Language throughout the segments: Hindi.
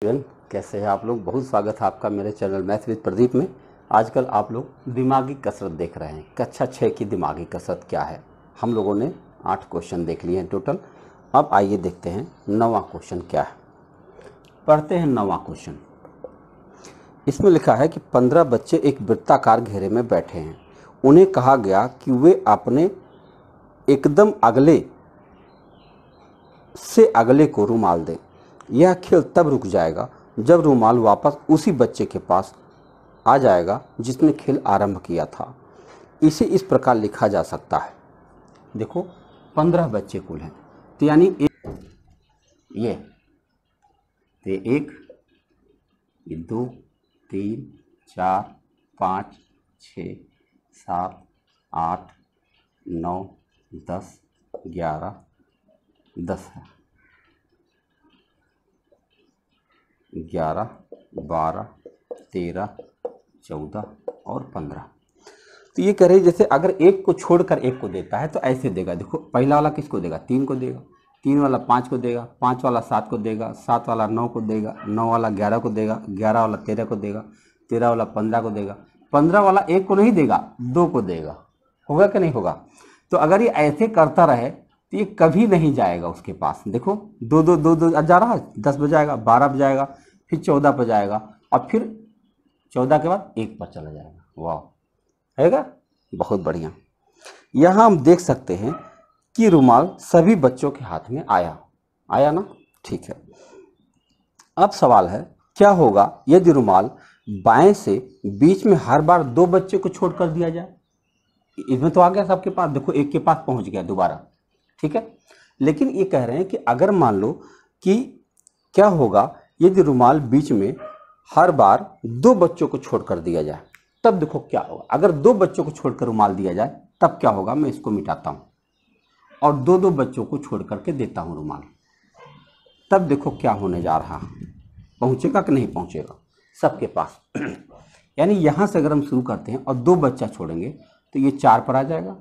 एवरीवन, कैसे हैं आप लोग। बहुत स्वागत है आपका मेरे चैनल मैथ विद प्रदीप में। आजकल आप लोग दिमागी कसरत देख रहे हैं। कक्षा 6 की दिमागी कसरत क्या है। हम लोगों ने 8 क्वेश्चन देख लिए हैं टोटल। अब आइए देखते हैं 9वां क्वेश्चन क्या है। पढ़ते हैं 9वां क्वेश्चन। इसमें लिखा है कि 15 बच्चे एक वृत्ताकार घेरे में बैठे हैं। उन्हें कहा गया कि वे अपने एकदम अगले से अगले को रुमाल दें। यह खेल तब रुक जाएगा जब रुमाल वापस उसी बच्चे के पास आ जाएगा जिसने खेल आरंभ किया था। इसे इस प्रकार लिखा जा सकता है। देखो 15 बच्चे कुल हैं, तो यानी ये 1, 2, 3, 4, 5, 6, 7, 8, 9, 10, 11, 10 है, 11, 12, 13, 14 और 15। तो ये कह रहे जैसे अगर एक को छोड़कर एक को देता है तो ऐसे देगा। देखो पहला वाला किसको देगा, 3 को देगा, 3 वाला 5 को देगा, 5 वाला 7 को देगा, 7 वाला 9 को देगा, 9 वाला 11 को देगा, 11 वाला 13 को देगा, 13 वाला 15 को देगा, 15 वाला 1 को नहीं देगा, 2 को देगा। होगा कि नहीं होगा। तो अगर ये ऐसे करता रहे तो ये कभी नहीं जाएगा उसके पास। देखो 2 2 2 2 जा रहा है, 10 बजाएगा, 12 बजाएगा, फिर 14 पर जाएगा और फिर 14 के बाद 1 पर चला जाएगा। वाह, हैगा बहुत बढ़िया। यहाँ हम देख सकते हैं कि रुमाल सभी बच्चों के हाथ में आया ना। ठीक है, अब सवाल है क्या होगा यदि रुमाल बाएं से बीच में हर बार 2 बच्चे को छोड़ कर दिया जाए। इसमें तो आ गया सबके पास, देखो एक के पास पहुंच गया दोबारा। ठीक है, लेकिन ये कह रहे हैं कि अगर मान लो कि क्या होगा यदि रुमाल बीच में हर बार 2 बच्चों को छोड़कर दिया जाए, तब देखो क्या होगा। अगर 2 बच्चों को छोड़कर रुमाल दिया जाए तब क्या होगा। मैं इसको मिटाता हूं और 2 बच्चों को छोड़ करके देता हूं रुमाल, तब देखो क्या होने जा रहा है। पहुंचेगा कि नहीं पहुंचेगा सबके पास। यानी यहां से अगर हम शुरू करते हैं और 2 बच्चा छोड़ेंगे तो ये 4 पर आ जाएगा,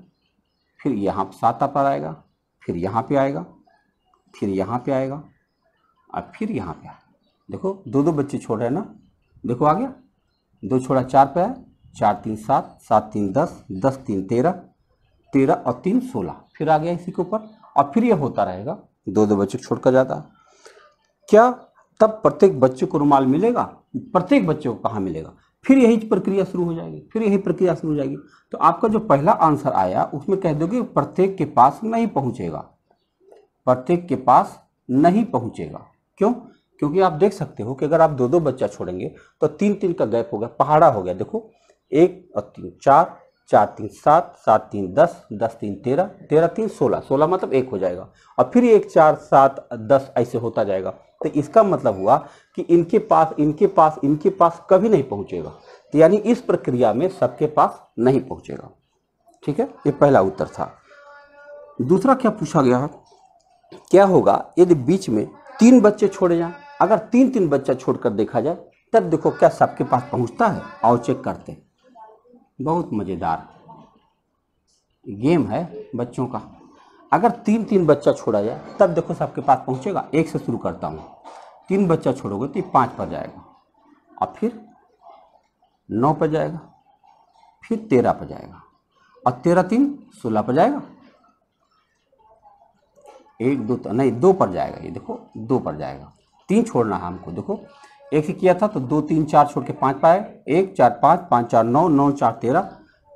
फिर यहाँ 7 पर आएगा, फिर यहाँ पे आएगा, फिर यहाँ पे आएगा और फिर यहाँ पे आएगा। देखो 2 बच्चे छोड़ रहे हैं ना। देखो आ गया, 2 छोड़ा 4 पे आया, 4 3 7, 7 3 10, 10 3 13, 13 और 3 16, फिर आ गया इसी के ऊपर और फिर ये होता रहेगा। 2 बच्चे छोड़कर जाता है क्या, तब प्रत्येक बच्चे को रुमाल मिलेगा। प्रत्येक बच्चे को कहाँ मिलेगा, फिर यही प्रक्रिया शुरू हो जाएगी, फिर यही प्रक्रिया शुरू हो जाएगी। तो आपका जो पहला आंसर आया उसमें कह दोगे प्रत्येक के पास नहीं पहुंचेगा, प्रत्येक के पास नहीं पहुंचेगा। क्यों? क्योंकि आप देख सकते हो कि अगर आप 2 बच्चा छोड़ेंगे तो 3 3 का गैप हो गया, पहाड़ा हो गया। देखो 1 और 3 4, 4 3 7, 7 3 10, 10 3 13, 13 3 16, 16 मतलब 1 हो जाएगा और फिर 1 4 7 10 ऐसे होता जाएगा। तो इसका मतलब हुआ कि इनके पास कभी नहीं पहुंचेगा। तो यानी इस प्रक्रिया में सबके पास नहीं पहुंचेगा। ठीक है, ये पहला उत्तर था। दूसरा क्या पूछा गया, क्या होगा यदि बीच में 3 बच्चे छोड़े जाएं। अगर 3 3 बच्चा छोड़कर देखा जाए तब देखो क्या सबके पास पहुंचता है। आओ चेक करते हैं। बहुत मजेदार गेम है बच्चों का। अगर 3 3 बच्चा छोड़ा जाए तब देखो सबके पास पहुंचेगा। 1 से शुरू करता हूं। 3 बच्चा छोड़ोगे तो 5 पर जाएगा और फिर 9 पर जाएगा, फिर 13 पर जाएगा और 13 3 16 पर जाएगा। 1 2 नहीं 2 पर जाएगा। ये देखो 2 पर जाएगा। 3 छोड़ना है हमको। देखो 1 से किया था तो 2 3 4 छोड़ के 5 पाए। 1 4 5, 5 4 9, 9 4 13,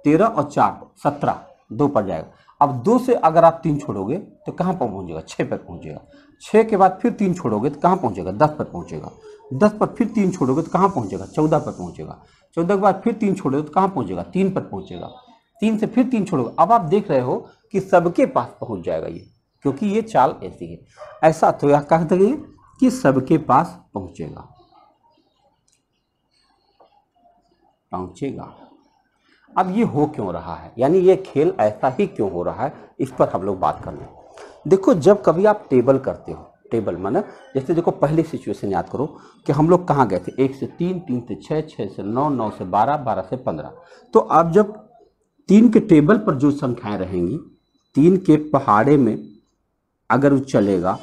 13 और 4 17, 2 पर जाएगा। अब 2 से अगर आप 3 छोड़ोगे तो कहाँ पर पहुंचेगा, 6 पर पहुंचेगा। 6 के बाद फिर 3 छोड़ोगे तो कहाँ पहुंचेगा, 10 पर पहुंचेगा। 10 पर फिर 3 छोड़ोगे तो कहाँ पहुंचेगा, 14 पर पहुंचेगा। 14 के बाद फिर 3 छोड़ोगे तो कहाँ पहुंचेगा, 3 पर पहुंचेगा। 3 से फिर 3 छोड़ोगे। अब आप देख रहे हो कि सबके पास पहुंच जाएगा ये, क्योंकि ये चाल ऐसी है। ऐसा तो यह कह देंगे कि सबके पास पहुंचेगा। अब ये हो क्यों रहा है, यानी ये खेल ऐसा ही क्यों हो रहा है, इस पर हम लोग बात कर लें। देखो जब कभी आप टेबल करते हो, टेबल माने जैसे देखो पहले सिचुएशन याद करो कि हम लोग कहाँ गए थे। 1 से 3, 3 से 6, 6 से 9, 9 से 12, 12 से 15। तो अब जब 3 के टेबल पर जो संख्याएं रहेंगी, 3 के पहाड़े में अगर वो चलेगा,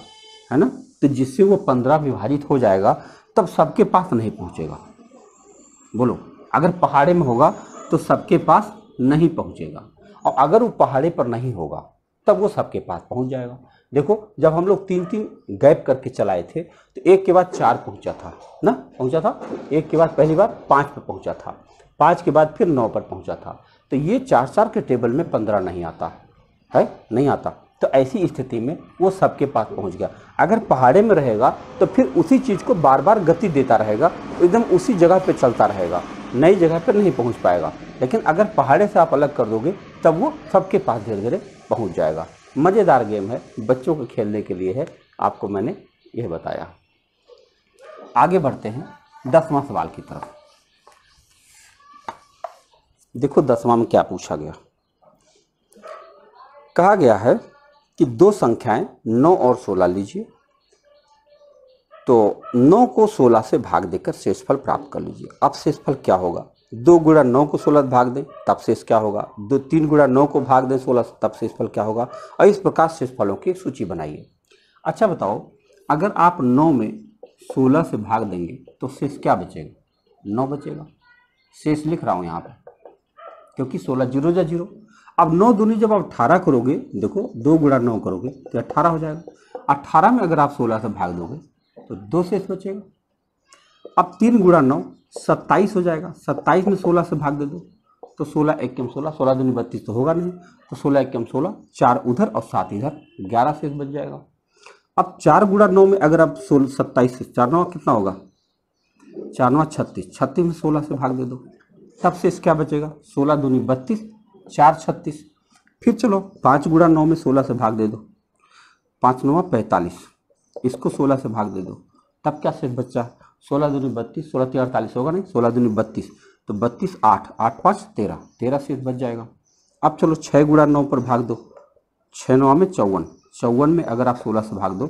है ना, तो जिससे वो 15 विभाजित हो जाएगा तब सबके पास नहीं पहुंचेगा। बोलो, अगर पहाड़े में होगा तो सबके पास नहीं पहुंचेगा, और अगर वो पहाड़े पर नहीं होगा तब वो सबके पास पहुंच जाएगा। देखो, जब हम लोग 3-3 गैप करके चलाए थे तो एक के बाद 4 पहुंचा था ना, पहुंचा था। एक के बाद पहली बार 5 पर पहुंचा था, 5 के बाद फिर 9 पर पहुंचा था। तो ये 4-4 के टेबल में 15 नहीं आता है, नहीं आता। तो ऐसी स्थिति में वो सबके पास पहुंच गया। अगर पहाड़े में रहेगा तो फिर उसी चीज़ को बार बार गति देता रहेगा, एकदम उसी जगह पे चलता रहेगा, नई जगह पर नहीं पहुंच पाएगा। लेकिन अगर पहाड़े से आप अलग कर दोगे तब वो सबके पास धीरे धीरे पहुंच जाएगा। मज़ेदार गेम है, बच्चों को खेलने के लिए है, आपको मैंने यह बताया। आगे बढ़ते हैं 10वां सवाल की तरफ। देखो 10वां में क्या पूछा गया। कहा गया है कि दो संख्याएं 9 और 16 लीजिए, तो 9 को 16 से भाग देकर शेषफल प्राप्त कर लीजिए। अब शेषफल क्या होगा? 2 गुणा 9 को 16 भाग दें तब शेष क्या होगा? 3 गुणा 9 को भाग दें 16 तब शेषफल क्या होगा? और इस प्रकार शेषफलों की एक सूची बनाइए। अच्छा बताओ, अगर आप 9 में 16 से भाग देंगे तो शेष क्या बचेगा? 9 बचेगा। शेष लिख रहा हूँ यहाँ पर, क्योंकि 16 जीरो जा जीरो। अब 9 दूनी जब आप 18 करोगे, देखो 2 गुणा 9 करोगे तो 18 हो जाएगा। 18 में अगर आप 16 से भाग दोगे तो 2 शेष बचेगा। अब 3 गुणा 9 27 हो जाएगा। 27 में 16 से भाग दे दो तो 16 एकम 16, 16 दूनी 32 तो होगा नहीं, तो 16 एकम 16, 4 उधर और 7 इधर, 11 शेष बच जाएगा। अब 4 गुणा 9 में अगर आप 27 से 4 9 कितना होगा? 4 9 36, 36 में 16 से भाग दे दो तब शेष क्या बचेगा? 16 दूनी 32, 4 36। फिर चलो 5 गुणा 9 में 16 से भाग दे दो, 5 9 45, इसको 16 से भाग दे दो तब क्या शेष बच्चा? 16 दूनी 32, 16 3 48 होगा नहीं, 16 दूनी 32, तो 32 8 8 5 13, 13 शेष बच जाएगा। अब चलो 6 गुणा 9 पर भाग दो, 6 9 में 54, 54 में अगर आप 16 से भाग दो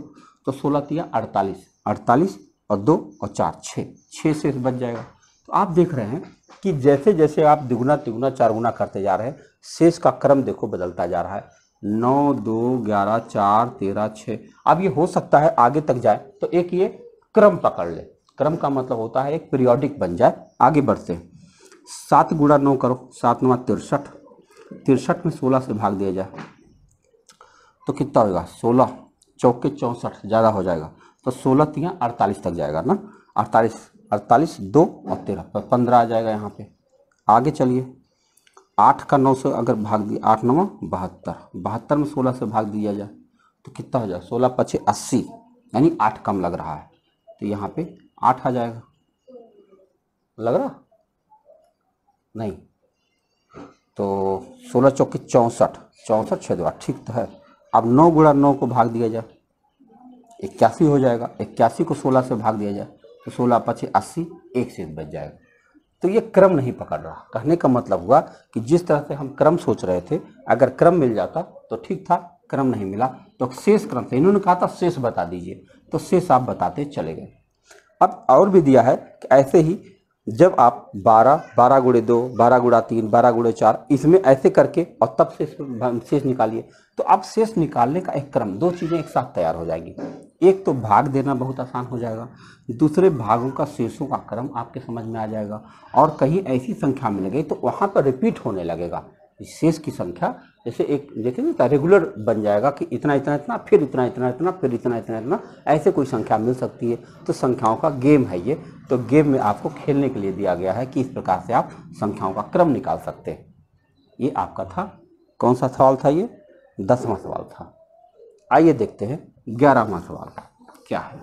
तो 16 3 48, 48 और 2 और 4 6 शेष बच जाएगा। तो आप देख रहे हैं कि जैसे जैसे आप दुगुना तिगुना 4 गुना करते जा रहे हैं, शेष का क्रम देखो बदलता जा रहा है। 9 2 11 4 13 6। अब ये हो सकता है आगे तक जाए तो एक ये क्रम पकड़ ले। क्रम का मतलब होता है एक पीरियोडिक बन जाए। आगे बढ़ते हैं, 7 गुणा 9 करो, 7 9 63, 63 में 16 से भाग दिया जाए तो कितना होगा? 16 चौके 64, ज़्यादा हो जाएगा तो 16 3 48 तक जाएगा ना, 48 48 2 और 13 पर 15 आ जाएगा यहाँ पे। आगे चलिए, 8 का 9 से अगर भाग दिया, 8 9 72, 72 में 16 से भाग दिया जाए तो कितना हो जाएगा? 16 5 80, यानी 8 कम लग रहा है तो यहाँ पे 8 आ जाएगा। लग रहा नहीं, तो 16 चौके 64, 64 6 2 ठीक तो है। अब 9 गुणा 9 को भाग दिया जाए 81 हो जाएगा, 81 को 16 से भाग दिया जाए तो 16 5 80, एक शेष बच जाएगा। तो ये क्रम नहीं पकड़ रहा। कहने का मतलब हुआ कि जिस तरह से हम क्रम सोच रहे थे, अगर क्रम मिल जाता तो ठीक था, क्रम नहीं मिला तो शेष क्रम से, इन्होंने कहा था शेष बता दीजिए तो शेष आप बताते चले गए। अब और भी दिया है कि ऐसे ही जब आप 12 12 गुणे 2 12 गुणा 3 12 गुणे 4 इसमें ऐसे करके और तब शेष निकालिए, तो अब शेष निकालने का एक क्रम, दो चीज़ें एक साथ तैयार हो जाएगी। एक तो भाग देना बहुत आसान हो जाएगा, दूसरे भागों का शेषों का क्रम आपके समझ में आ जाएगा, और कहीं ऐसी संख्या मिल गई तो वहाँ पर रिपीट होने लगेगा शेष की संख्या। जैसे एक जैसे ना रेगुलर बन जाएगा कि इतना इतना इतना फिर इतना इतना इतना फिर इतना इतना इतना, ऐसे कोई संख्या मिल सकती है। तो संख्याओं का गेम है ये। तो गेम में आपको खेलने के लिए दिया गया है कि इस प्रकार से आप संख्याओं का क्रम निकाल सकते हैं। ये आपका था, कौन सा सवाल था ये? 10वां सवाल था। आइए देखते हैं 11वां सवाल क्या है।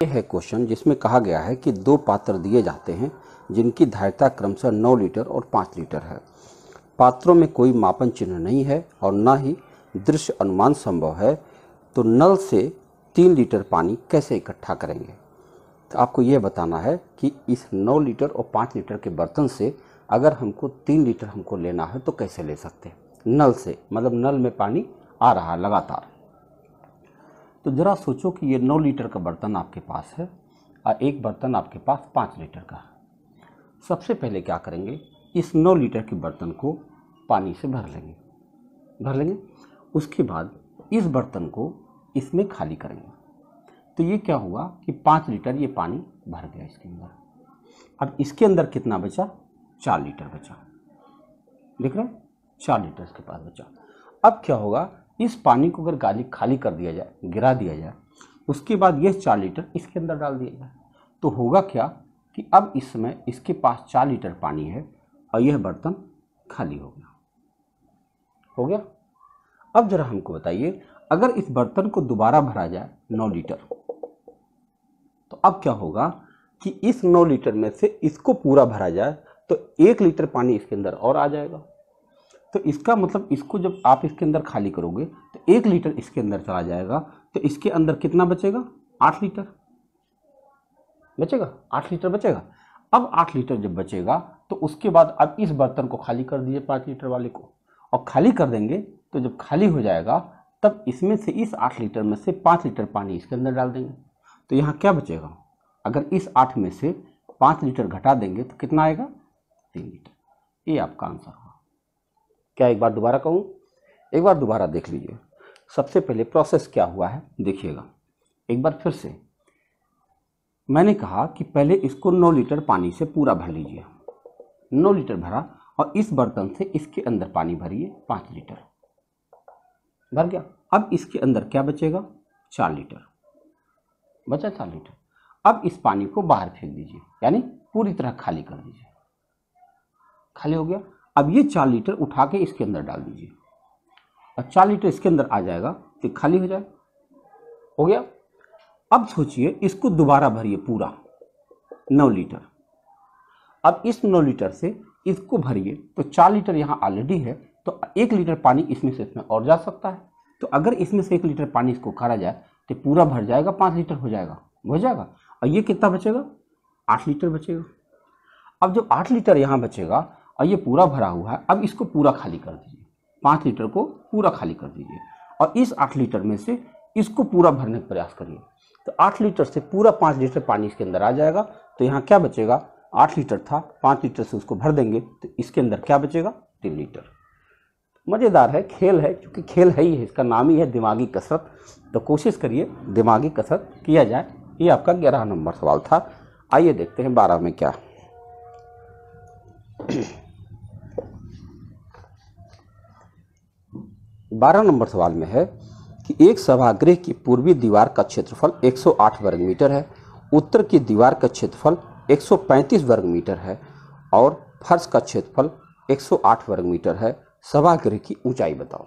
ये है क्वेश्चन जिसमें कहा गया है कि दो पात्र दिए जाते हैं जिनकी धारिता क्रमशः 9 लीटर और 5 लीटर है। पात्रों में कोई मापन चिन्ह नहीं है और न ही दृश्य अनुमान संभव है, तो नल से 3 लीटर पानी कैसे इकट्ठा करेंगे? तो आपको यह बताना है कि इस 9 लीटर और 5 लीटर के बर्तन से अगर हमको 3 लीटर हमको लेना है तो कैसे ले सकते हैं? नल से, मतलब नल में पानी आ रहा है लगातार। तो ज़रा सोचो कि ये 9 लीटर का बर्तन आपके पास है और एक बर्तन आपके पास 5 लीटर का है। सबसे पहले क्या करेंगे, इस 9 लीटर के बर्तन को पानी से भर लेंगे। उसके बाद इस बर्तन को इसमें खाली करेंगे। तो ये क्या हुआ कि 5 लीटर ये पानी भर गया इसके अंदर। अब इसके अंदर कितना बचा? 4 लीटर बचा। देख रहे हैं, 4 लीटर इसके पास बचा। अब क्या होगा, इस पानी को अगर गाली खाली कर दिया जाए, गिरा दिया जाए, उसके बाद ये 4 लीटर इसके अंदर डाल दिया जाए, तो होगा क्या कि अब इस समय इसके पास 4 लीटर पानी है और यह बर्तन खाली हो गया। हो गया। अब जरा हमको बताइए, अगर इस बर्तन को दोबारा भरा जाए 9 लीटर, तो अब क्या होगा कि इस 9 लीटर में से इसको पूरा भरा जाए तो 1 लीटर पानी इसके अंदर और आ जाएगा। तो इसका मतलब इसको जब आप इसके अंदर खाली करोगे तो 1 लीटर इसके अंदर चला जाएगा, तो इसके अंदर कितना बचेगा? 8 लीटर बचेगा। 8 लीटर बचेगा। अब 8 लीटर जब बचेगा तो उसके बाद अब इस बर्तन को खाली कर दीजिए 5 लीटर वाले को, और खाली कर देंगे तो जब खाली हो जाएगा तब इसमें से इस 8 लीटर में से 5 लीटर पानी इसके अंदर डाल देंगे। तो यहाँ क्या बचेगा? अगर इस 8 में से 5 लीटर घटा देंगे तो कितना आएगा? 3 लीटर। ये आपका आंसर होगा। क्या एक बार दोबारा कहूँ? एक बार दोबारा देख लीजिए। सबसे पहले प्रोसेस क्या हुआ है देखिएगा एक बार फिर से। मैंने कहा कि पहले इसको 9 लीटर पानी से पूरा भर लीजिए। 9 लीटर भरा और इस बर्तन से इसके अंदर पानी भरिए 5 लीटर, भर गया। अब इसके अंदर क्या बचेगा? 4 लीटर बचा। 4 लीटर। अब इस पानी को बाहर फेंक दीजिए, यानी पूरी तरह खाली कर दीजिए। खाली हो गया। अब ये 4 लीटर उठा के इसके अंदर डाल दीजिए और 4 लीटर इसके अंदर आ जाएगा तो खाली हो जाए। हो गया। अब सोचिए इसको दोबारा भरिए पूरा 9 लीटर। अब इस 9 लीटर से इसको भरिए तो 4 लीटर यहाँ ऑलरेडी है, तो 1 लीटर पानी इसमें से इसमें और जा सकता है। तो अगर इसमें से 1 लीटर पानी इसको करा जाए तो पूरा भर जाएगा, 5 लीटर हो जाएगा। और ये कितना बचेगा? 8 लीटर बचेगा। अब जब 8 लीटर यहाँ बचेगा और ये पूरा भरा हुआ है, अब इसको पूरा खाली कर दीजिए। 5 लीटर को पूरा खाली कर दीजिए और इस 8 लीटर में से इसको पूरा भरने का प्रयास करिए। तो 8 लीटर से पूरा 5 लीटर पानी इसके अंदर आ जाएगा। तो यहाँ क्या बचेगा? 8 लीटर था, 5 लीटर से उसको भर देंगे तो इसके अंदर क्या बचेगा? 3 लीटर। मज़ेदार है, खेल है, क्योंकि खेल है ही है, इसका नाम ही है दिमागी कसरत। तो कोशिश करिए दिमागी कसरत किया जाए। ये आपका 11 नंबर सवाल था। आइए देखते हैं 12 में क्या। 12 नंबर सवाल में है कि एक सभागृह की पूर्वी दीवार का क्षेत्रफल 108 वर्ग मीटर है, उत्तर की दीवार का क्षेत्रफल 135 वर्ग मीटर है और फर्श का क्षेत्रफल 108 वर्ग मीटर है। सभागृह की ऊंचाई बताओ।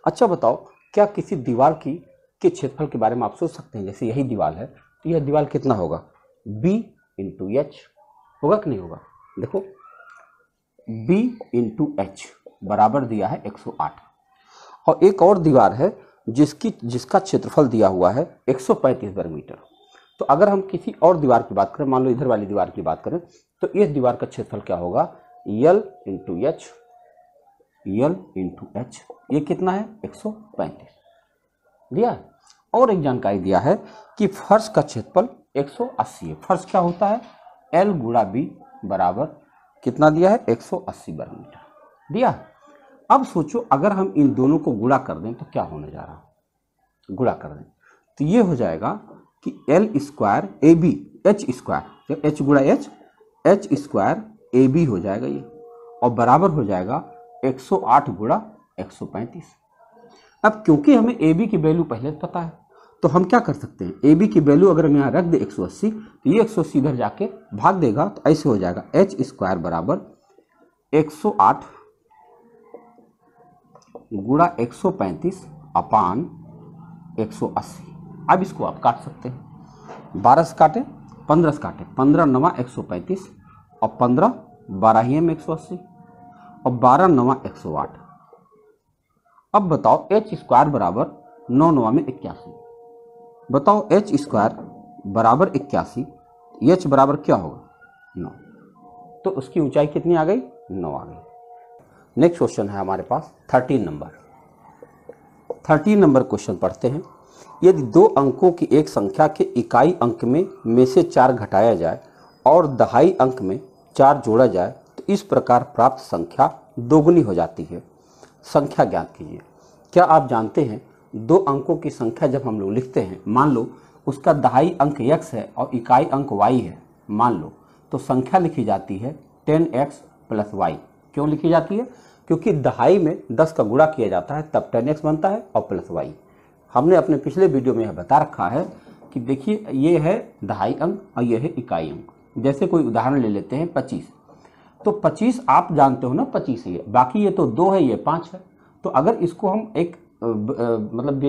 अच्छा बताओ, क्या किसी दीवार के क्षेत्रफल के बारे में आप सोच सकते हैं? जैसे यही दीवार है तो यह दीवार कितना होगा? b इंटू एच होगा कि नहीं होगा? देखो b इंटू एच बराबर दिया है 108, और एक और दीवार है जिसका क्षेत्रफल दिया हुआ है 135 वर्ग मीटर। तो अगर हम किसी और दीवार की बात करें, मान लो इधर वाली दीवार की बात करें, तो इस दीवार का क्षेत्रफल क्या होगा? यल इंटू एच। ये कितना है? 135 दिया है। और एक जानकारी दिया है कि फर्श का क्षेत्रफल 180 है। फर्श क्या होता है? L गुणा B बराबर कितना दिया है? 180 वर्ग मीटर दिया है। अब सोचो अगर हम इन दोनों को गुणा कर दें तो क्या होने जा रहा? गुणा कर दें तो ये हो जाएगा कि L square AB H square, H गुणा H स्क्वायर AB हो जाएगा ये, और बराबर हो जाएगा 108 गुणा 135। अब क्योंकि हमें AB की वैल्यू पहले पता है तो हम क्या कर सकते हैं? AB की वैल्यू अगर हम यहाँ रख दे 180 तो ये 180 इधर जाके भाग देगा, तो ऐसे हो जाएगा H स्क्वायर बराबर 108 गुणा 135 अपान 180। अब इसको आप काट सकते हैं। 12 से काटे, 15 से काटे, 15 नवा 135 और 15 12 ही में 180 और 12 नवा 108। अब बताओ H स्क्वायर बराबर 9 नवा में 81। बताओ H स्क्वायर बराबर 81, H बराबर क्या होगा? 9। तो उसकी ऊंचाई कितनी आ गई? 9 आ गई। नेक्स्ट क्वेश्चन है हमारे पास 13 नंबर। 13 नंबर क्वेश्चन पढ़ते हैं। यदि 2 अंकों की एक संख्या के इकाई अंक में से 4 घटाया जाए और दहाई अंक में 4 जोड़ा जाए तो इस प्रकार प्राप्त संख्या दोगुनी हो जाती है। संख्या ज्ञात कीजिए। क्या आप जानते हैं 2 अंकों की संख्या जब हम लोग लिखते हैं, मान लो उसका दहाई अंक x है और इकाई अंक y है मान लो, तो संख्या लिखी जाती है 10x प्लस y। क्यों लिखी जाती है? क्योंकि दहाई में 10 का गुणा किया जाता है तब 10x बनता है और प्लस y। हमने अपने पिछले वीडियो में यह बता रखा है कि देखिए ये है दहाई अंक और ये है इकाई अंक। जैसे कोई उदाहरण ले लेते हैं 25, तो 25 आप जानते हो ना 25 ही है, बाकी ये तो 2 है ये 5 है। तो अगर इसको हम एक मतलब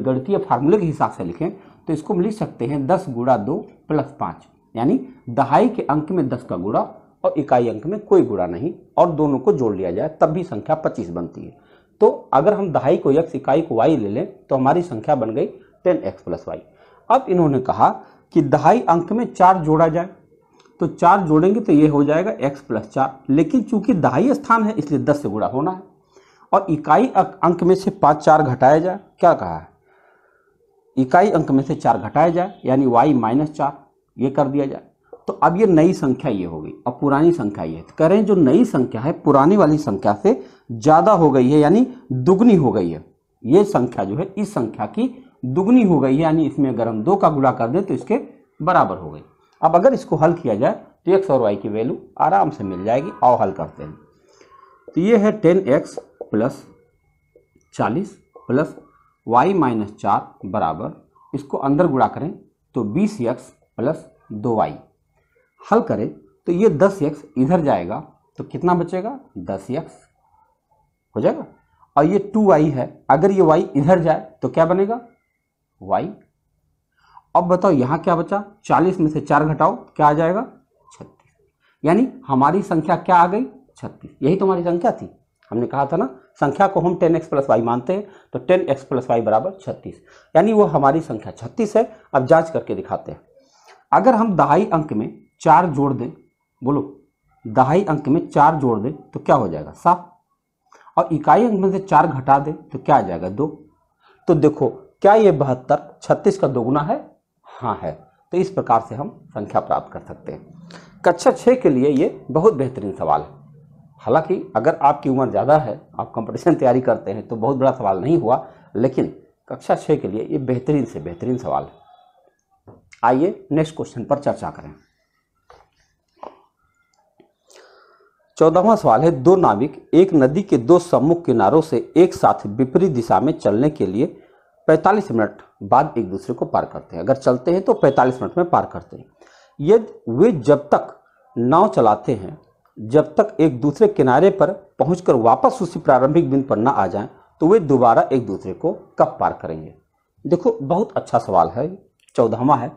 गणितीय फार्मूले के हिसाब से लिखें तो इसको हम लिख सकते हैं 10 गुणा 2 प्लस 5, यानी दहाई के अंक में 10 का गुणा और इकाई अंक में कोई गुणा नहीं, और दोनों को जोड़ लिया जाए तब भी संख्या 25 बनती है। तो अगर हम दहाई को x इकाई को y ले लें तो हमारी संख्या बन गई 10x प्लस y। अब इन्होंने कहा कि दहाई अंक में 4 जोड़ा जाए, तो 4 जोड़ेंगे तो ये हो जाएगा x प्लस 4, लेकिन चूंकि दहाई स्थान है इसलिए 10 से गुणा होना है। और इकाई अंक में से 4 घटाया जाए, क्या कहा है? इकाई अंक में से 4 घटाया जाए यानी y माइनस 4, ये कर दिया जाए। तो अब ये नई संख्या ये हो गई और पुरानी संख्या ये है। तो कह रहे हैं जो नई संख्या है पुरानी वाली संख्या से ज़्यादा हो गई है, यानी दुगनी हो गई है। ये संख्या जो है इस संख्या की दुगनी हो गई है, यानी इसमें अगर हम 2 का गुणा कर दें तो इसके बराबर हो गई। अब अगर इसको हल किया जाए तो x और y की वैल्यू आराम से मिल जाएगी। आओ हल करते हैं। तो ये है 10x plus 40 plus y minus 4 बराबर, इसको अंदर गुणा करें तो 20x प्लस 2y। हल करें तो ये 10x इधर जाएगा तो कितना बचेगा? 10x हो जाएगा। और ये 2y है, अगर ये y इधर जाए तो क्या बनेगा? y। अब बताओ यहाँ क्या बचा? 40 में से 4 घटाओ, क्या आ जाएगा? 36। यानी हमारी संख्या क्या आ गई? 36। यही तो हमारी संख्या थी। हमने कहा था ना संख्या को हम 10x प्लस वाई मानते हैं, तो 10x प्लस वाई बराबर 36, यानी वो हमारी संख्या 36 है। अब जांच करके दिखाते हैं। अगर हम दहाई अंक में 4 जोड़ दें, बोलो दहाई अंक में 4 जोड़ दें तो क्या हो जाएगा? 7। और इकाई अंक में से 4 घटा दें तो क्या आ जाएगा? 2। तो देखो क्या ये 72 36 का दोगुना है? हाँ है। तो इस प्रकार से हम संख्या प्राप्त कर सकते हैं। कक्षा 6 के लिए ये बहुत बेहतरीन सवाल है। हालांकि अगर आपकी उम्र ज़्यादा है, आप कंपटीशन तैयारी करते हैं तो बहुत बड़ा सवाल नहीं हुआ, लेकिन कक्षा 6 के लिए ये बेहतरीन से बेहतरीन सवाल है। आइए नेक्स्ट क्वेश्चन पर चर्चा करें। 14वां सवाल है, 2 नाविक एक नदी के 2 सम्मुख किनारों से एक साथ विपरीत दिशा में चलने के लिए 45 मिनट बाद एक दूसरे को पार करते हैं। अगर चलते हैं तो 45 मिनट में पार करते हैं। यदि वे जब तक नाव चलाते हैं जब तक एक दूसरे किनारे पर पहुंचकर वापस उसी प्रारंभिक बिंदु पर न आ जाएं, तो वे दोबारा एक दूसरे को कब पार करेंगे? देखो बहुत अच्छा सवाल है, 14वां है।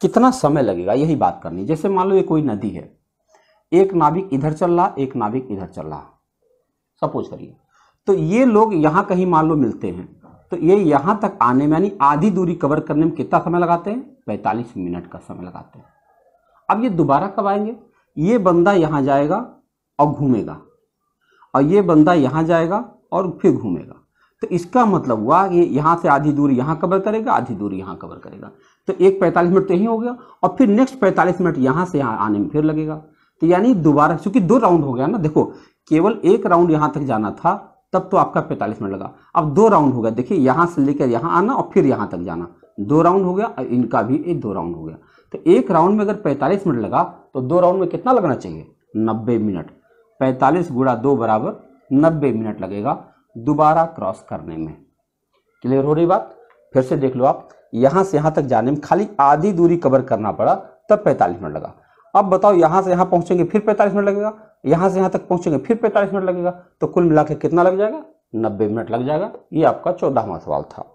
कितना समय लगेगा यही बात करनी। जैसे मान लो ये कोई नदी है, एक नाविक इधर चल रहा, एक नाविक इधर चल रहा, सपोज करिए। तो ये लोग यहाँ कहीं मान लो मिलते हैं, तो ये यहाँ तक आने में यानी आधी दूरी कवर करने में कितना समय लगाते हैं? 45 मिनट का समय लगाते हैं। अब ये दोबारा कब आएंगे? ये बंदा यहाँ जाएगा और घूमेगा, और ये बंदा यहाँ जाएगा और फिर घूमेगा। तो इसका मतलब हुआ कि यहाँ से आधी दूरी यहाँ कवर करेगा, आधी दूरी यहाँ कवर करेगा। तो एक 45 मिनट तो यही हो गया, और फिर नेक्स्ट 45 मिनट यहाँ से यहाँ आने में फिर लगेगा। तो यानी दोबारा, क्योंकि 2 राउंड हो गया ना, देखो केवल 1 राउंड यहाँ तक जाना था तब तो आपका 45 मिनट लगा। अब 2 राउंड हो गया, देखिए यहाँ से लेकर यहाँ आना और फिर यहाँ तक जाना, 2 राउंड हो गया, और इनका भी 2 राउंड हो गया। तो एक राउंड में अगर 45 मिनट लगा तो 2 राउंड में कितना लगना चाहिए? 90 मिनट। 45 गुणा 2 बराबर 90 मिनट लगेगा दोबारा क्रॉस करने में। क्लियर हो रही बात? फिर से देख लो आप, यहाँ से यहाँ तक जाने में खाली आधी दूरी कवर करना पड़ा तब 45 मिनट लगा। अब बताओ यहाँ से यहाँ पहुँचेंगे फिर 45 मिनट लगेगा, यहाँ से यहाँ तक पहुँचेंगे फिर 45 मिनट लगेगा, तो कुल मिला के कितना लग जाएगा? 90 मिनट लग जाएगा। ये आपका 14वां सवाल था।